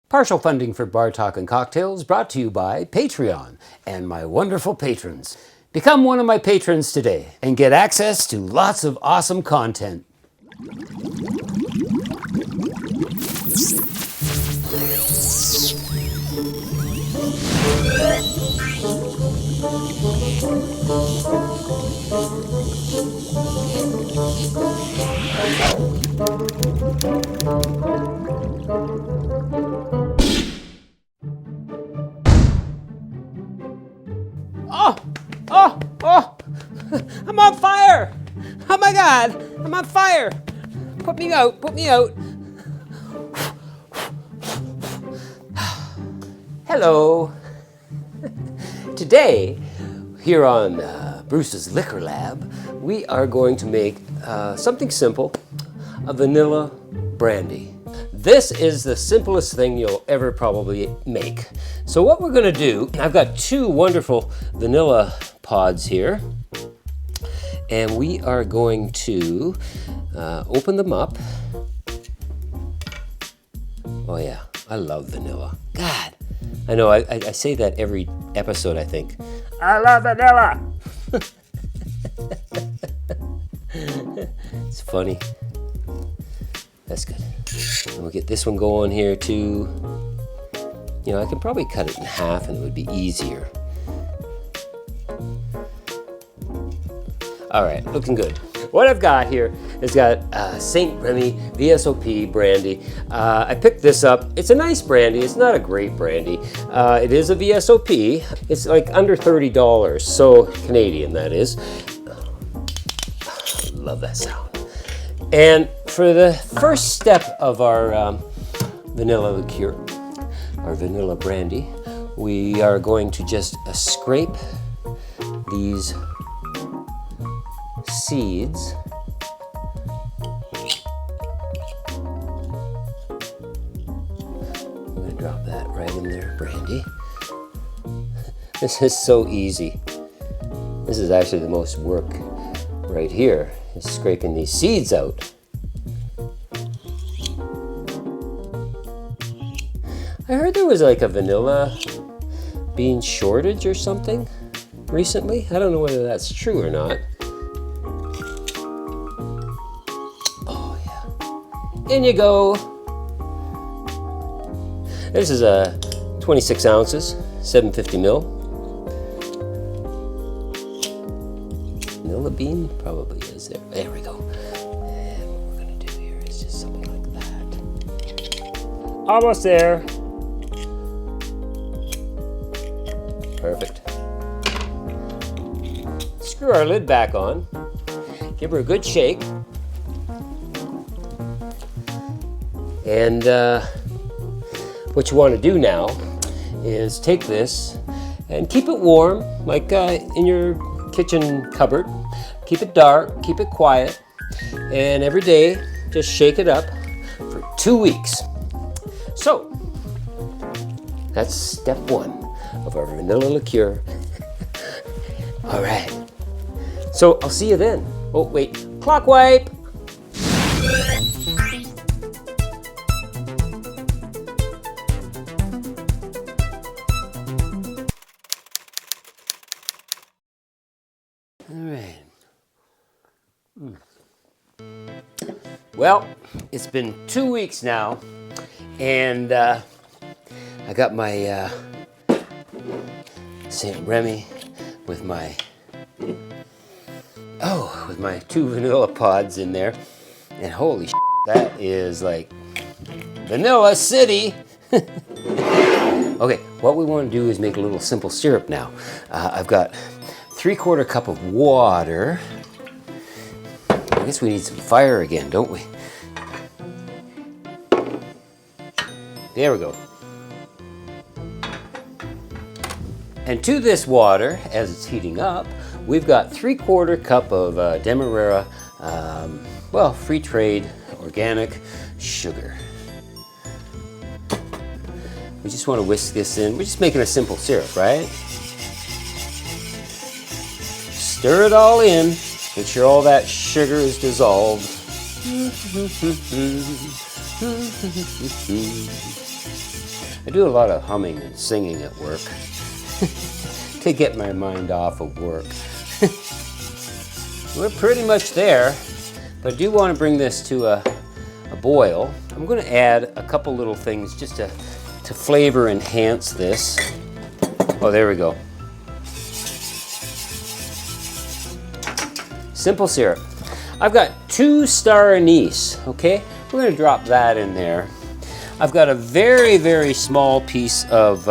Partial funding for BarTalk&Cocktails brought to you by Patreon and my wonderful patrons. Become one of my patrons today and get access to lots of awesome content. Oh! I'm on fire! Oh my God! I'm on fire! Put me out! Put me out! Hello! Today, here on Bruce's Liquor Lab, we are going to make something simple, a vanilla brandy. This is the simplest thing you'll ever probably make. So what we're gonna do, I've got two wonderful vanilla pods here, and we are going to open them up. Oh yeah, I love vanilla. God, I know, I say that every episode, I think. I love vanilla! It's funny. That's good. And we'll get this one going here too. You know, I could probably cut it in half and it would be easier. All right, looking good. What I've got here is got St. Remy VSOP brandy. I picked this up. It's a nice brandy. It's not a great brandy. It is a VSOP. It's like under $30, so Canadian that is. Love that sound. And for the first step of our vanilla liqueur, our vanilla brandy, we are going to just scrape these seeds. I'm going to drop that right in there, brandy. This is so easy. This is actually the most work right here, is scraping these seeds out. I heard there was like a vanilla bean shortage or something recently. I don't know whether that's true or not. Oh yeah. In you go. This is a 26 ounces, 750 ml. Vanilla bean probably is there. There we go. And what we're gonna do here is just something like that. Almost there. Perfect. Screw our lid back on. Give her a good shake. And what you want to do now is take this and keep it warm, like in your kitchen cupboard. Keep it dark, keep it quiet, and every day just shake it up for 2 weeks. So that's step one of our vanilla liqueur. All right, so I'll see you then. Oh wait, clock wipe. All right. Well, it's been 2 weeks now, and I got my St. Remy with my two vanilla pods in there, and holy shit, that is like Vanilla City. Okay, what we want to do is make a little simple syrup now. I've got 3/4 cup of water. I guess we need some fire again, don't we? There we go. And to this water, as it's heating up, we've got 3/4 cup of Demerara, well, free trade, organic sugar. We just want to whisk this in. We're just making a simple syrup, right? Stir it all in. Make sure all that sugar is dissolved. I do a lot of humming and singing at work to get my mind off of work. We're pretty much there, but I do want to bring this to a boil. I'm going to add a couple little things just to flavor enhance this. Oh, there we go. Simple syrup. I've got 2-star anise, okay? We're going to drop that in there. I've got a very, very small piece of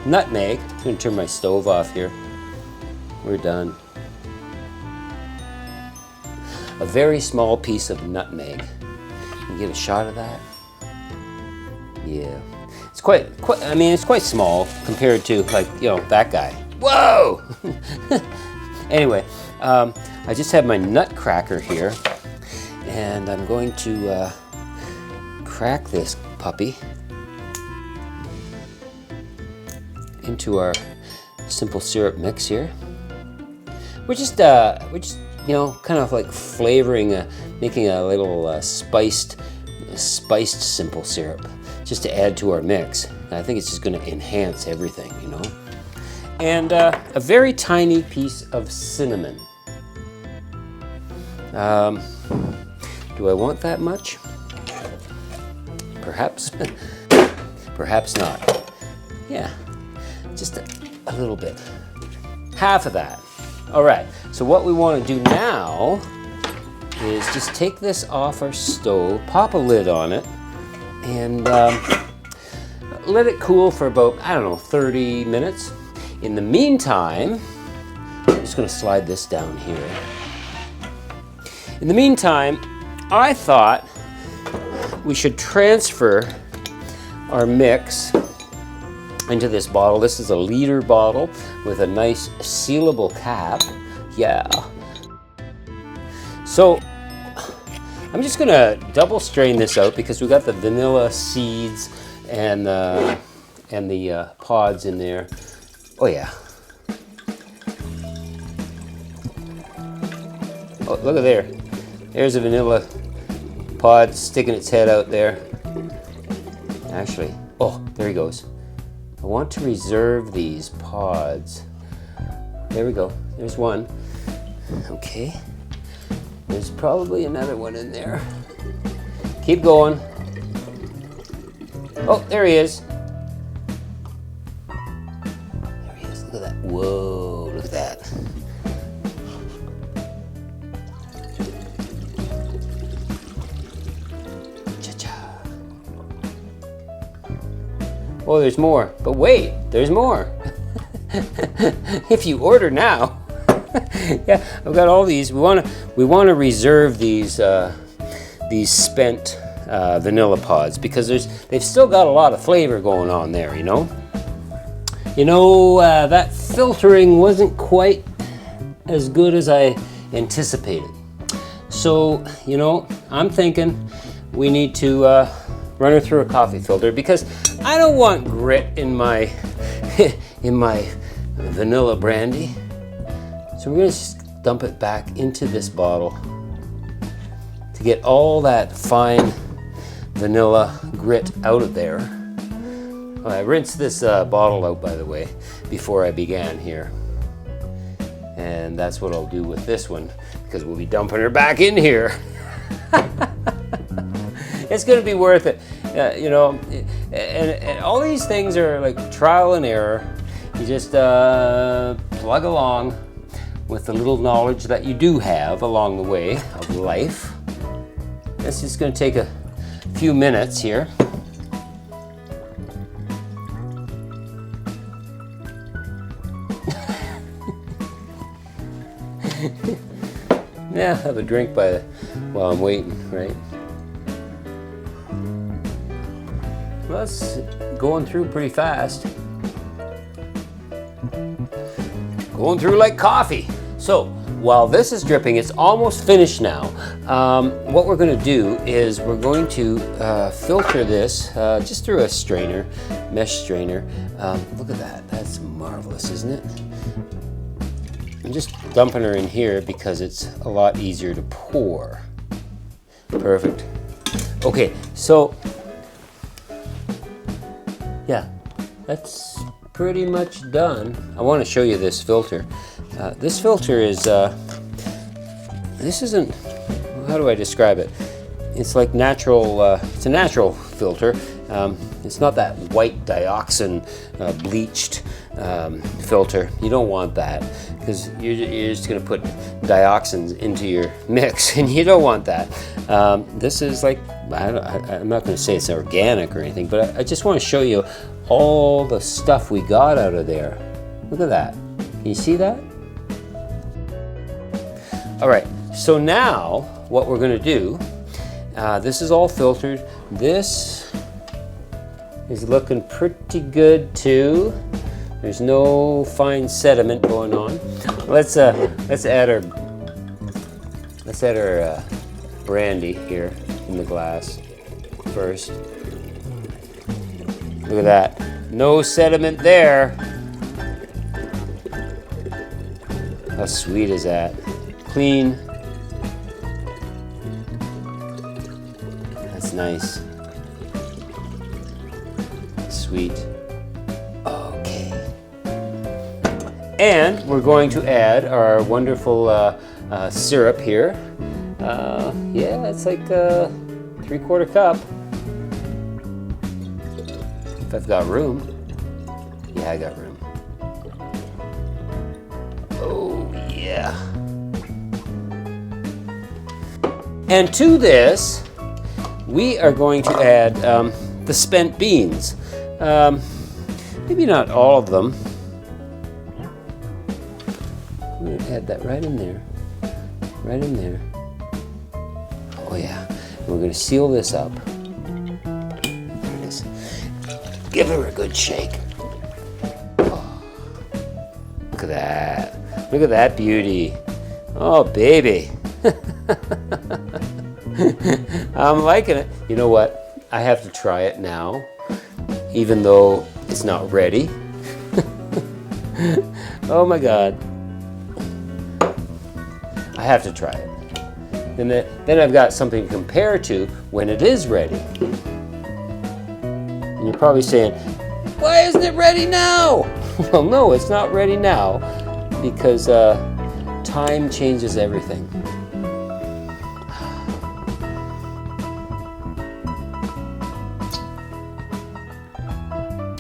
nutmeg. I'm going to turn my stove off here. We're done. A very small piece of nutmeg. You get a shot of that? Yeah. It's quite, I mean, it's quite small compared to, like, you know, that guy. Whoa! Anyway, I just have my nutcracker here, and I'm going to crack this puppy into our simple syrup mix here. We're just you know, kind of like flavoring, making a little spiced simple syrup, just to add to our mix. And I think it's just going to enhance everything, you know. And a very tiny piece of cinnamon. Do I want that much? Perhaps. Perhaps not. Yeah, just a little bit. Half of that. All right, so what we want to do now is just take this off our stove, pop a lid on it, and let it cool for about, I don't know, 30 minutes. In the meantime, I'm just going to slide this down here. In the meantime, I thought we should transfer our mix into this bottle. This is a liter bottle with a nice sealable cap. Yeah. So I'm just going to double strain this out because we got the vanilla seeds and the pods in there. Oh yeah. Oh, look at there. There's a vanilla pod sticking its head out there. Actually, oh, there he goes. I want to reserve these pods. There we go. There's one. Okay. There's probably another one in there. Keep going. Oh, there he is. There he is. Look at that. Whoa, look at that. Cha-cha. Oh, there's more. But wait, there's more. If you order now. Yeah, I've got all these. We want to reserve these spent vanilla pods because they've still got a lot of flavor going on there. You know. That filtering wasn't quite as good as I anticipated. So I'm thinking we need to run her through a coffee filter because I don't want grit in my in my vanilla brandy. So we're going to just dump it back into this bottle to get all that fine vanilla grit out of there. I rinsed this bottle out, by the way, before I began here. And that's what I'll do with this one because we'll be dumping her back in here. It's going to be worth it. And all these things are like trial and error. You just plug along with the little knowledge that you do have along the way of life. It's just going to take a few minutes here. Yeah, have a drink while I'm waiting, right? Well, that's going through pretty fast. Going through like coffee. So while this is dripping, it's almost finished now. What we're going to do is we're going to filter this just through a strainer, mesh strainer. Look at that. That's marvelous, isn't it? I'm just dumping her in here because it's a lot easier to pour. Perfect. Okay, so yeah, that's pretty much done. I want to show you this filter. This filter is, this isn't, how do I describe it? It's like natural, it's a natural filter. It's not that white dioxin bleached filter. You don't want that because you're just going to put dioxins into your mix, and you don't want that. This is like, I'm not going to say it's organic or anything, but I just want to show you all the stuff we got out of there. Look at that. Can you see that? All right, so now what we're going to do, this is all filtered. This is looking pretty good too. There's no fine sediment going on. Let's add our brandy here in the glass first. Look at that. No sediment there. How sweet is that? Clean. That's nice. Sweet. Okay. And we're going to add our wonderful syrup here. Yeah, it's like a 3/4 cup. If I've got room. Yeah, I got room. Oh, yeah. And to this, we are going to add the spent beans. Maybe not all of them. I'm going to add that right in there. Right in there. Oh yeah. And we're going to seal this up. There it is. Give her a good shake. Oh, look at that. Look at that beauty. Oh, baby. I'm liking it. You know what? I have to try it now, even though it's not ready. Oh my God. I have to try it. And then I've got something to compare to when it is ready. And you're probably saying, why isn't it ready now? Well, no, it's not ready now because time changes everything.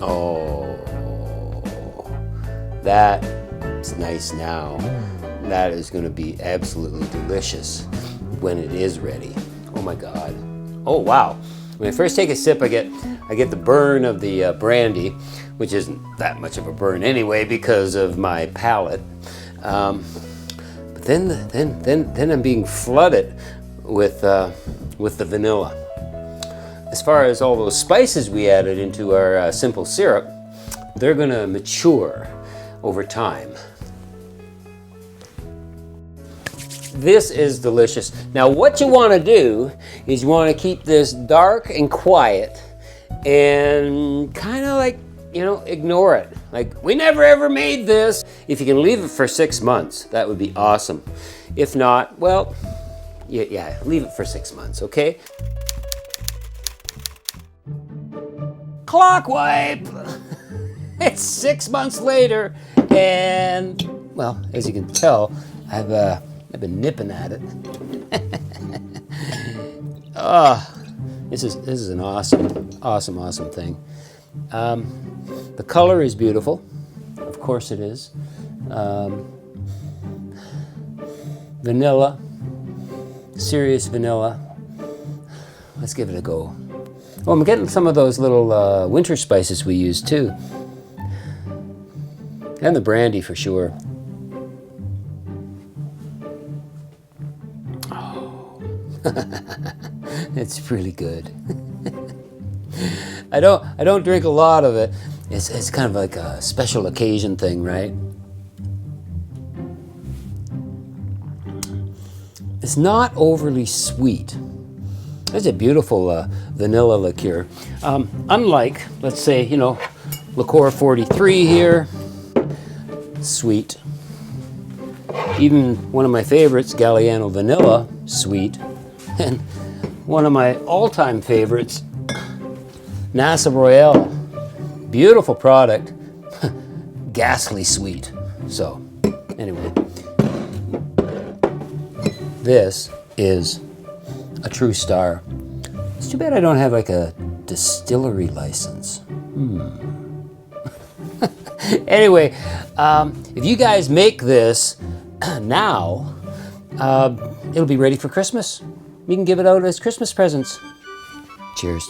Oh, that's nice now. That is going to be absolutely delicious when it is ready. Oh my God. Oh wow. When I first take a sip, I get the burn of the brandy, which isn't that much of a burn anyway because of my palate. But then I'm being flooded with the vanilla. As far as all those spices we added into our simple syrup, they're going to mature over time. This is delicious. Now what you want to do is you want to keep this dark and quiet and kind of like, you know, ignore it. Like, we never ever made this. If you can leave it for 6 months, that would be awesome. If not, well, yeah, leave it for 6 months, okay? Clock wipe! It's 6 months later, and, well, as you can tell, I've been nipping at it. Oh, this is an awesome thing. The color is beautiful. Of course it is. Vanilla, serious vanilla. Let's give it a go. Oh, I'm getting some of those little winter spices we use too. And the brandy for sure. It's really good. I don't drink a lot of it. It's kind of like a special occasion thing, right? It's not overly sweet. It's a beautiful vanilla liqueur. Unlike, let's say, you know, Liqueur 43 here, sweet. Even one of my favorites, Galliano Vanilla, sweet. And one of my all-time favorites, Nasa Royale, Beautiful product. Ghastly sweet. So, anyway. This is a true star. It's too bad I don't have like a distillery license. Anyway, if you guys make this now, it'll be ready for Christmas. We can give it out as Christmas presents. Cheers.